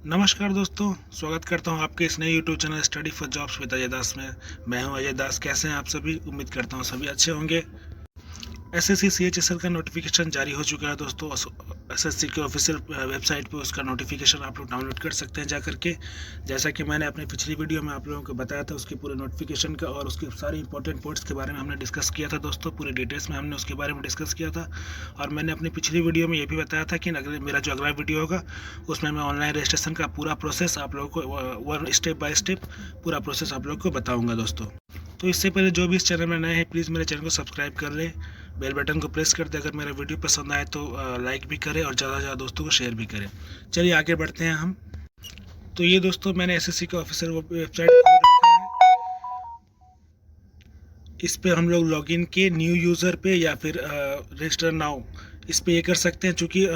नमस्कार दोस्तों, स्वागत करता हूं आपके इस नए YouTube channel study for jobs with Ajay Das में। मैं हूं अजय दास। कैसे हैं आप सभी? उम्मीद करता हूं सभी अच्छे होंगे। एसएससी सीएचएसएल का नोटिफिकेशन जारी हो चुका है दोस्तों। एसएससी के ऑफिशियल वेबसाइट पे उसका नोटिफिकेशन आप लोग डाउनलोड कर सकते हैं जा करके। जैसा कि मैंने अपनी पिछली वीडियो में आप लोगों को बताया था, उसके पूरे नोटिफिकेशन का और उसके सारे इंपॉर्टेंट पॉइंट्स के बारे में हमने डिस्कस किया था दोस्तों। पूरे डिटेल्स में हमने उसके बारे में डिस्कस किया था। और मैंने अपनी पिछली वीडियो में ये भी बताया था कि मेरा जो अगला वीडियो होगा उसमें मैं ऑनलाइन रजिस्ट्रेशन का पूरा प्रोसेस आप लोगों को वन स्टेप बाय स्टेप पूरा प्रोसेस आप लोगों को बताऊँगा दोस्तों। तो इससे पहले जो भी इस चैनल में नए हैं, प्लीज़ मेरे चैनल को सब्सक्राइब कर ले, बेल बटन को प्रेस कर दे। अगर मेरा वीडियो पसंद आए तो लाइक भी करें और ज़्यादा से ज़्यादा दोस्तों को शेयर भी करें। चलिए आगे बढ़ते हैं हम। तो ये दोस्तों मैंने एसएससी का ऑफिशियल वेबसाइट खोल रखा है। इस पे हम लोग लॉगिन के न्यू यूज़र पे या फिर रजिस्टर नाउ इस पे ये कर सकते हैं। चूँकि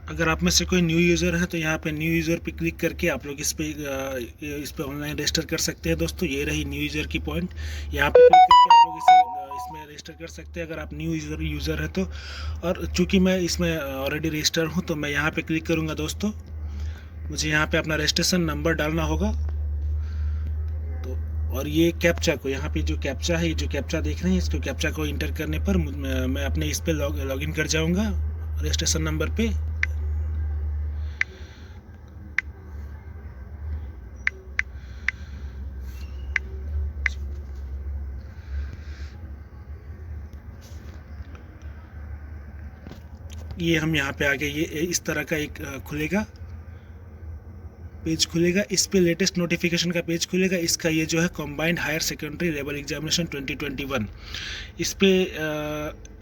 अगर आप में से कोई न्यू यूज़र है तो यहाँ पे न्यू यूज़र पे क्लिक करके आप लोग इस पे ऑनलाइन रजिस्टर कर सकते हैं दोस्तों। ये रही न्यू यूज़र की पॉइंट। यहाँ पे क्लिक करके आप लोग इसमें रजिस्टर कर सकते हैं अगर आप न्यू यूज़र है तो। और चूँकि मैं इसमें ऑलरेडी रजिस्टर हूँ तो मैं यहाँ पे क्लिक करूँगा दोस्तों। मुझे यहाँ पे अपना रजिस्ट्रेशन नंबर डालना होगा। तो और ये कैप्चा को, यहाँ पे जो कैप्चा है, ये जो कैप्चा देख रहे हैं, इसको कैप्चा को इंटर करने पर मैं अपने इस पे लॉगिन कर जाऊँगा रजिस्ट्रेशन नंबर पे। ये हम यहाँ पे आ गए। ये इस तरह का एक पेज खुलेगा। इस पे लेटेस्ट नोटिफिकेशन का पेज खुलेगा। इसका ये जो है combined higher secondary level examination 2021, इस पे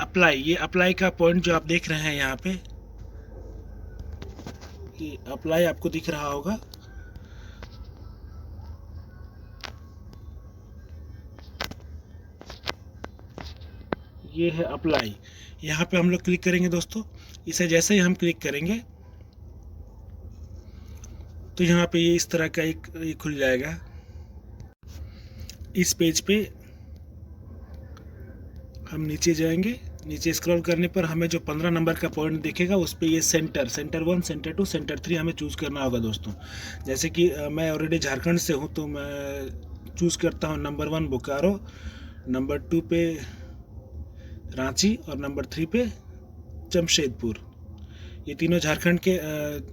अप्लाई, ये अप्लाई का पॉइंट जो आप देख रहे हैं यहाँ पे, ये अप्लाई आपको दिख रहा होगा। ये है अप्लाई। यहाँ पे हम लोग क्लिक करेंगे दोस्तों। इसे जैसे ही हम क्लिक करेंगे तो यहाँ पे ये इस तरह का एक खुल जाएगा। इस पेज पे हम नीचे जाएंगे। नीचे स्क्रॉल करने पर हमें जो 15 नंबर का पॉइंट दिखेगा उस पे ये सेंटर 1, सेंटर 2, सेंटर 3 हमें चूज़ करना होगा दोस्तों। जैसे कि मैं ऑलरेडी झारखंड से हूँ तो मैं चूज़ करता हूँ नंबर 1 बोकारो, नंबर 2 पे रांची और नंबर 3 पे जमशेदपुर। ये तीनों झारखंड के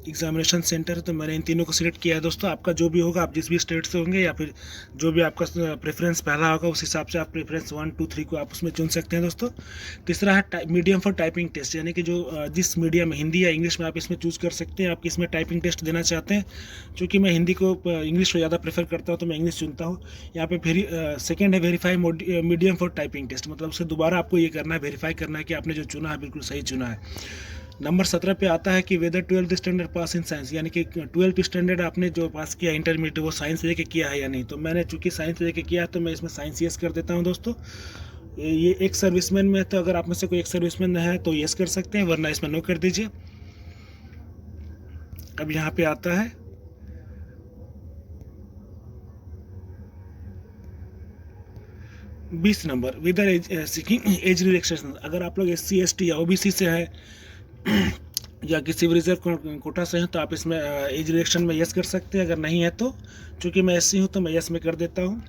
एग्जामिनेशन सेंटर है तो मैंने इन तीनों को सिलेक्ट किया है दोस्तों। आपका जो भी होगा, आप जिस भी स्टेट से होंगे या फिर जो भी आपका प्रेफरेंस पहला होगा उस हिसाब से आप प्रेफरेंस 1, 2, 3 को आप उसमें चुन सकते हैं दोस्तों। तीसरा है मीडियम फॉर टाइपिंग टेस्ट, यानी कि जो जिस मीडियम हिंदी या इंग्लिश में आप इसमें चूज़ कर सकते हैं। आप इसमें टाइपिंग टेस्ट देना चाहते हैं, चूँकि मैं हिंदी को इंग्लिश को ज़्यादा प्रेफर करता हूँ तो मैं इंग्लिश चुनता हूँ। यहाँ पे सेकेंड है verify medium for typing test, मतलब उसे दोबारा आपको ये करना है, वेरीफाई करना है कि आपने जो चुना है बिल्कुल सही चुना है। नंबर 17 पे आता है कि whether 12th standard pass in science, यानी कि 12th स्टैंडर्ड आपने जो पास किया इंटरमीडिएट वो साइंस लेके किया है या नहीं। तो मैंने चूंकि साइंस लेके किया है तो मैं इसमें साइंस यस कर देता हूं दोस्तों। ये एक सर्विसमैन में है तो अगर आप में से कोई एक सर्विसमैन है तो यस कर सकते हैं, वरना इसमें नो कर दीजिए। अब यहाँ पे आता है बीस number with seeking age relaxation. अगर आप लोग SC ST या OBC से है या किसी भी रिजर्व कोटा से हैं तो आप इसमें एज रिलेक्शन में यस कर सकते हैं। अगर नहीं है तो, चूँकि मैं SC हूँ तो मैं यस में कर देता हूँ।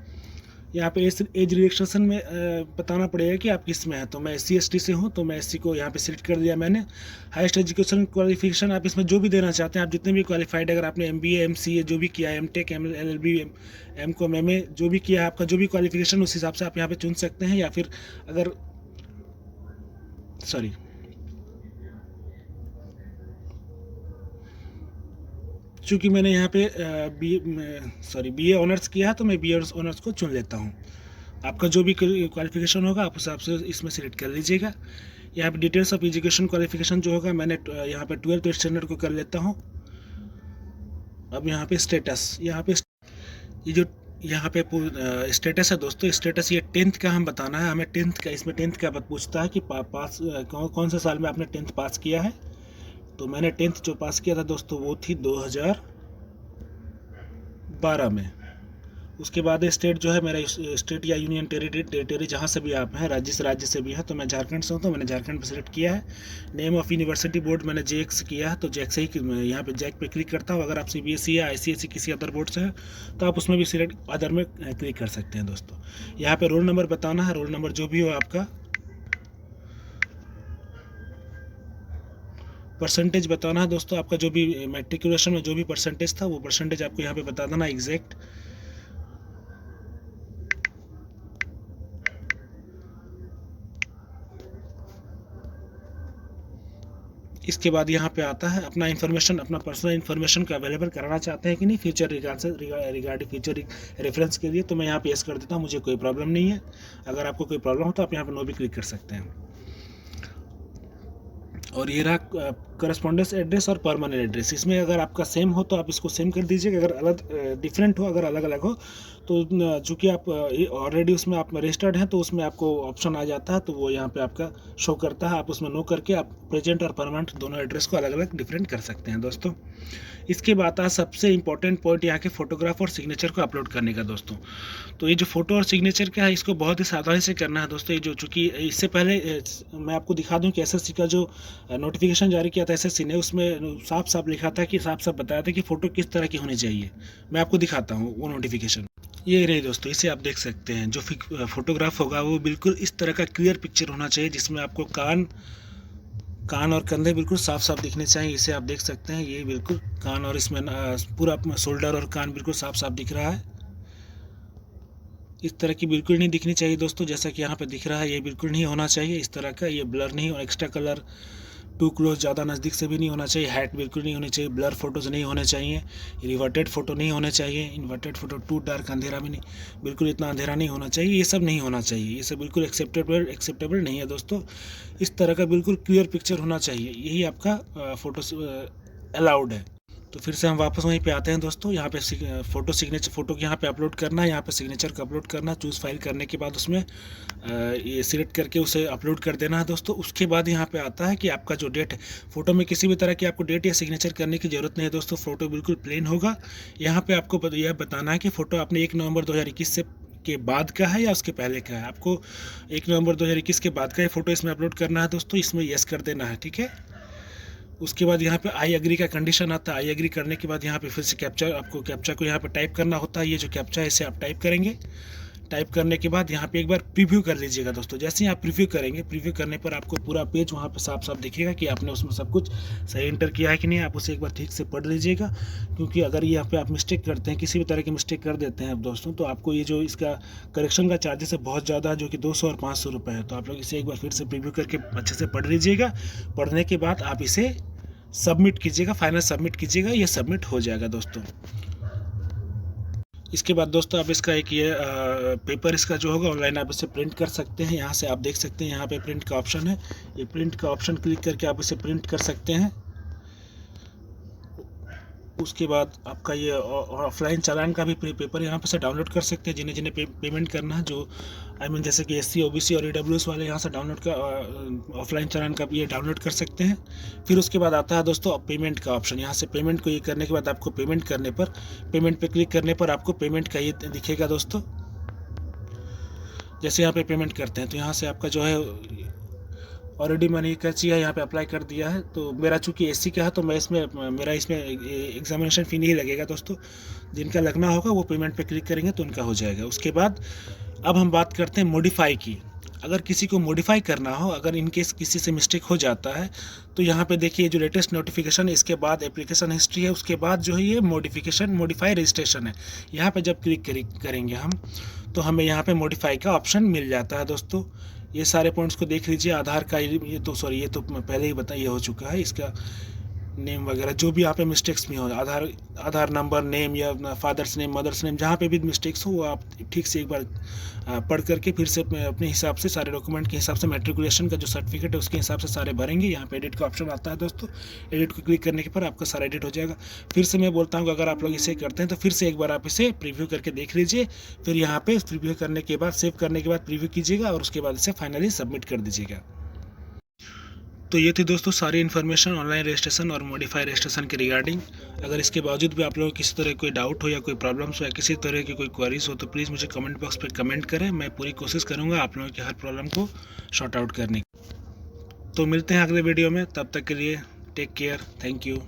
यहाँ पे एज रिलेक्शन में बताना पड़ेगा कि आप किस में हैं। तो मैं SC ST से हूँ तो मैं SC को यहाँ पे सिलेक्ट कर दिया मैंने। हाईएस्ट एजुकेशन क्वालिफिकेशन आप इसमें जो भी देना चाहते हैं, आप जितने भी क्वालिफाइड, अगर आपने MBA MCA जो भी किया है, MTech LLB MCOM MA जो भी किया है, आपका जो भी क्वालिफिकेशन उस हिसाब से आप यहाँ पे चुन सकते हैं। या फिर अगर चूँकि मैंने यहाँ पे BA ऑनर्स किया है तो मैं BA ऑनर्स को चुन लेता हूँ। आपका जो भी क्वालिफिकेशन होगा आप उस हिसाब से इसमें सिलेक्ट कर लीजिएगा। यहाँ पे डिटेल्स ऑफ एजुकेशन क्वालिफिकेशन जो होगा मैंने यहाँ पे 12th स्टैंडर्ड को कर लेता हूँ। अब यहाँ पे स्टेटस, ये जो यहाँ पे स्टेटस है दोस्तों, स्टेटस ये 10th का हम बताना है हमें। 10th का, इसमें 10th का पूछता है कि पास कौन से साल में आपने 10th पास किया है। तो मैंने 10th जो पास किया था दोस्तों वो थी 2012 में। उसके बाद स्टेट जो है मेरा स्टेट या यूनियन टेरिटरी जहाँ से भी आप हैं, राज्य से भी है, तो मैं झारखंड से हूँ तो मैंने झारखंड पर सिलेक्ट किया है। नेम ऑफ यूनिवर्सिटी बोर्ड मैंने जेएक्स किया है, तो जेएक्स से ही यहाँ पे जैक पे क्लिक करता हूँ। अगर आप सीबीएसई या आईसीएसई किसी अदर बोर्ड से हैं तो आप उसमें भी सिलेक्ट अदर में क्लिक कर सकते हैं दोस्तों। यहाँ पे रोल नंबर बताना है, रोल नंबर जो भी हो आपका, परसेंटेज बताना है दोस्तों, आपका जो भी मैट्रिकुलेशन में जो भी परसेंटेज था वो परसेंटेज आपको यहाँ पे बता देना एग्जैक्ट। इसके बाद यहाँ पे आता है अपना इन्फॉर्मेशन, अपना पर्सनल इन्फॉर्मेशन को अवेलेबल कराना चाहते हैं कि नहीं फ्यूचर रिगार्डिंग फ्यूचर रेफरेंस के लिए, तो मैं यहाँ पे यस कर देता हूँ, मुझे कोई प्रॉब्लम नहीं है। अगर आपको कोई प्रॉब्लम हो तो आप यहाँ पे नो भी क्लिक कर सकते हैं। और ये रहा करस्पॉन्डेंस एड्रेस और परमानेंट एड्रेस। इसमें अगर आपका सेम हो तो आप इसको सेम कर दीजिएगा, अगर अलग डिफरेंट हो, अगर अलग अलग हो तो चूँकि आप ऑलरेडी उसमें आप रजिस्टर्ड हैं तो उसमें आपको ऑप्शन आ जाता है, तो वो यहाँ पे आपका शो करता है। आप उसमें नो करके आप प्रेजेंट और परमानेंट दोनों एड्रेस को अलग अलग डिफरेंट कर सकते हैं दोस्तों। इसके बाद सबसे इंपॉर्टेंट पॉइंट यहाँ के फोटोग्राफ और सिग्नेचर को अपलोड करने का दोस्तों। तो ये जो फोटो और सिग्नेचर का है इसको बहुत ही सावधानी से करना है दोस्तों। ये जो चूँकि इससे पहले मैं आपको दिखा दूं कि एसएससी का जो नोटिफिकेशन जारी किया था एसएससी ने, उसमें साफ साफ लिखा था कि साफ साफ बताया था कि फ़ोटो किस तरह की होनी चाहिए। मैं आपको दिखाता हूँ वो नोटिफिकेशन। ये रही दोस्तों, इसे आप देख सकते हैं। जो फोटोग्राफ होगा वो बिल्कुल इस तरह का क्लियर पिक्चर होना चाहिए जिसमें आपको कान और कंधे बिल्कुल साफ साफ दिखने चाहिए। इसे आप देख सकते हैं, ये बिल्कुल कान और इसमें पूरा शोल्डर और कान बिल्कुल साफ साफ दिख रहा है। इस तरह की बिल्कुल नहीं दिखनी चाहिए दोस्तों, जैसा कि यहाँ पे दिख रहा है ये बिल्कुल नहीं होना चाहिए इस तरह का। ये ब्लर नहीं और एक्स्ट्रा कलर टू क्लोज ज़्यादा नज़दीक से भी नहीं होना चाहिए। हाइट बिल्कुल नहीं होनी चाहिए। ब्लर फोटोज़ नहीं होने चाहिए। रिवर्टेड फोटो नहीं होने चाहिए। इन्वर्टेड फोटो टू डार्क अंधेरा भी नहीं, बिल्कुल इतना अंधेरा नहीं होना चाहिए। ये सब नहीं होना चाहिए, ये सब बिल्कुल एक्सेप्टेबल नहीं है दोस्तों। इस तरह का बिल्कुल क्लियर पिक्चर होना चाहिए, यही आपका फ़ोटो अलाउड है। तो फिर से हम वापस वहीं पे आते हैं दोस्तों। यहाँ पे फ़ोटो को यहाँ पे अपलोड करना है, यहाँ पे सिग्नेचर को अपलोड करना है। चूज़ फाइल करने के बाद उसमें ये सिलेक्ट करके उसे अपलोड कर देना है दोस्तों। उसके बाद यहाँ पे आता है कि आपका जो डेट है, फ़ोटो में किसी भी तरह की आपको डेट या सिग्नेचर करने की ज़रूरत नहीं है दोस्तों। फ़ोटो बिल्कुल प्लेन होगा। यहाँ पर आपको यह बताना है कि फ़ोटो आपने 1 नवंबर 2021 से के बाद का है या उसके पहले का है। आपको 1 नवंबर 2021 के बाद का ये फ़ोटो इसमें अपलोड करना है दोस्तों। इसमें यस कर देना है, ठीक है। उसके बाद यहाँ पे आई एग्री का कंडीशन आता है। आई एग्री करने के बाद यहाँ पे फिर से कैप्चा को यहाँ पे टाइप करना होता है। ये जो कैप्चा है इसे आप टाइप करेंगे। टाइप करने के बाद यहाँ पे एक बार प्रीव्यू कर लीजिएगा दोस्तों। जैसे ही आप प्रीव्यू करेंगे, प्रीव्यू करने पर आपको पूरा पेज वहाँ पे साफ साफ दिखेगा कि आपने उसमें सब कुछ सही एंटर किया है कि नहीं। आप उसे एक बार ठीक से पढ़ लीजिएगा, क्योंकि अगर यहाँ पे आप मिस्टेक करते हैं, किसी भी तरह की मिस्टेक कर देते हैं आप दोस्तों, तो आपको ये जो इसका करेक्शन का चार्जेस है बहुत ज़्यादा है, जो कि 200 और 500 रुपये है। तो आप लोग इसे एक बार फिर से प्रीव्यू करके अच्छे से पढ़ लीजिएगा। पढ़ने के बाद आप इसे सबमिट कीजिएगा, फाइनल सबमिट कीजिएगा, ये सबमिट हो जाएगा दोस्तों। इसके बाद दोस्तों आप इसका एक ये पेपर इसका जो होगा ऑनलाइन आप इसे प्रिंट कर सकते हैं। यहाँ से आप देख सकते हैं, यहाँ पे प्रिंट का ऑप्शन है। ये प्रिंट का ऑप्शन क्लिक करके आप इसे प्रिंट कर सकते हैं। उसके बाद आपका ये ऑफलाइन चालान का भी पेपर यहाँ पे से डाउनलोड कर सकते हैं, जिन्हें जिन्हें पेमेंट करना है, जो जैसे कि SC OBC और EWS वाले यहाँ से डाउनलोड का ऑफलाइन चालान का भी ये डाउनलोड कर सकते हैं। फिर उसके बाद आता है दोस्तों पेमेंट का ऑप्शन। यहाँ से पेमेंट को ये करने के बाद आपको पेमेंट पे क्लिक करने पर आपको पेमेंट का ये दिखेगा दोस्तों। जैसे यहाँ पे पेमेंट करते हैं तो यहाँ से आपका जो है ऑलरेडी मैंने क्या यहाँ पे अप्लाई कर दिया है। तो मेरा चूँकि SC का है तो मेरा इसमें एग्जामिनेशन फ़ी नहीं लगेगा दोस्तों। जिनका लगना होगा वो पेमेंट पे क्लिक करेंगे तो उनका हो जाएगा। उसके बाद अब हम बात करते हैं मॉडिफाई की। अगर किसी को मॉडिफाई करना हो, अगर इनकेस किसी से मिस्टेक हो जाता है, तो यहाँ पे देखिए जो लेटेस्ट नोटिफिकेशन है, इसके बाद एप्लीकेशन हिस्ट्री है, उसके बाद जो है ये मॉडिफाई रजिस्ट्रेशन है। यहाँ पे जब क्लिक करेंगे हम, तो हमें यहाँ पे मॉडिफाई का ऑप्शन मिल जाता है दोस्तों। ये सारे पॉइंट्स को देख लीजिए। आधार का ये तो पहले ही बताइए हो चुका है। इसका नेम वगैरह जो भी यहाँ पे मिस्टेक्स में हो, आधार नंबर, नेम या फादर्स नेम, मदर्स नेम, जहाँ पे भी मिस्टेक्स हो वो आप ठीक से एक बार पढ़ करके फिर से अपने हिसाब से सारे डॉक्यूमेंट के हिसाब से मैट्रिकुलेशन का जो सर्टिफिकेट है उसके हिसाब से सारे भरेंगे। यहाँ पे एडिट का ऑप्शन आता है दोस्तों। एडिट को क्लिक करने के बाद आपका सारा एडिट हो जाएगा। फिर से मैं बोलता हूँ कि अगर आप लोग इसे करते हैं तो फिर से एक बार आप इसे प्रीव्यू करके देख लीजिए। फिर यहाँ पे प्रीव्यू करने के बाद, सेव करने के बाद प्रीव्यू कीजिएगा और उसके बाद इसे फाइनली सबमिट कर दीजिएगा। तो ये थी दोस्तों सारी इन्फॉर्मेशन ऑनलाइन रजिस्ट्रेशन और मॉडिफाई रजिस्ट्रेशन के रिगार्डिंग। अगर इसके बावजूद भी आप लोगों को किसी तरह कोई डाउट हो या कोई प्रॉब्लम्स हो या किसी तरह की कोई क्वेरीज हो तो प्लीज़ मुझे कमेंट बॉक्स पे कमेंट करें। मैं पूरी कोशिश करूँगा आप लोगों की हर प्रॉब्लम को शॉर्ट आउट करने की। तो मिलते हैं अगले वीडियो में, तब तक के लिए टेक केयर, थैंक यू।